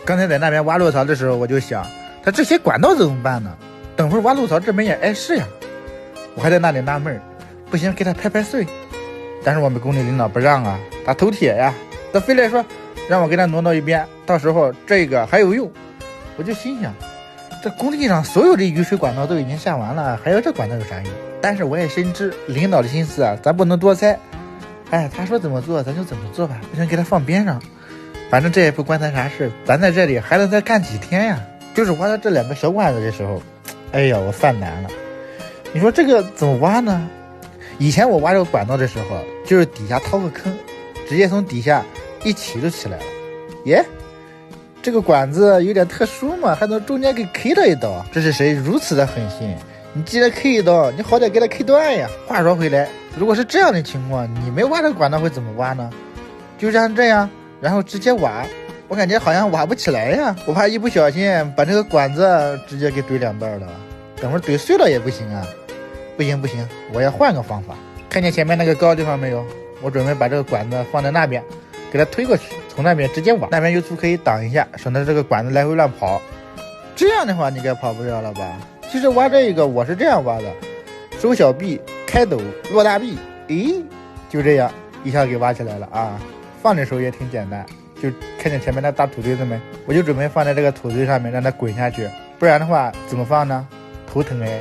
刚才在那边挖落槽的时候，我就想，它这些管道怎么办呢？等会儿挖落槽这边也碍事呀。我还在那里纳闷，不行，给它拍拍碎。但是我们工地领导不让啊，他头铁呀，他非来说让我给他挪到一边，到时候这个还有用。我就心想，这工地上所有的雨水管道都已经下完了，还有这管道有啥用？但是我也深知领导的心思啊，咱不能多猜。哎，他说怎么做咱就怎么做吧，不行给他放边上。反正这也不关咱啥事，咱在这里还能再干几天呀？就是挖到这2个小管子的时候，哎呀，我犯难了。你说这个怎么挖呢？以前我挖这个管道的时候，就是底下掏个坑，直接从底下一起就起来了。耶，这个管子有点特殊嘛，还能中间给 K 了一刀，这是谁如此的狠心？你既然 K 一刀，你好歹给他 K 断呀。话说回来，如果是这样的情况，你没挖这个管道会怎么挖呢？就像这样，然后直接挖，我感觉好像挖不起来呀。我怕一不小心把这个管子直接给怼2半了，等会儿怼碎了也不行啊。不行，我要换个方法。看见前面那个高地方没有？我准备把这个管子放在那边，给它推过去，从那边直接挖。那边油粗可以挡一下，省得这个管子来回乱跑。这样的话你该跑不了了吧？其实挖这个我是这样挖的，收小臂，开斗，落大臂，诶，就这样一下给挖起来了啊！放的时候也挺简单，就看见前面那大土堆子没？我就准备放在这个土堆上面让它滚下去，不然的话怎么放呢？头疼哎。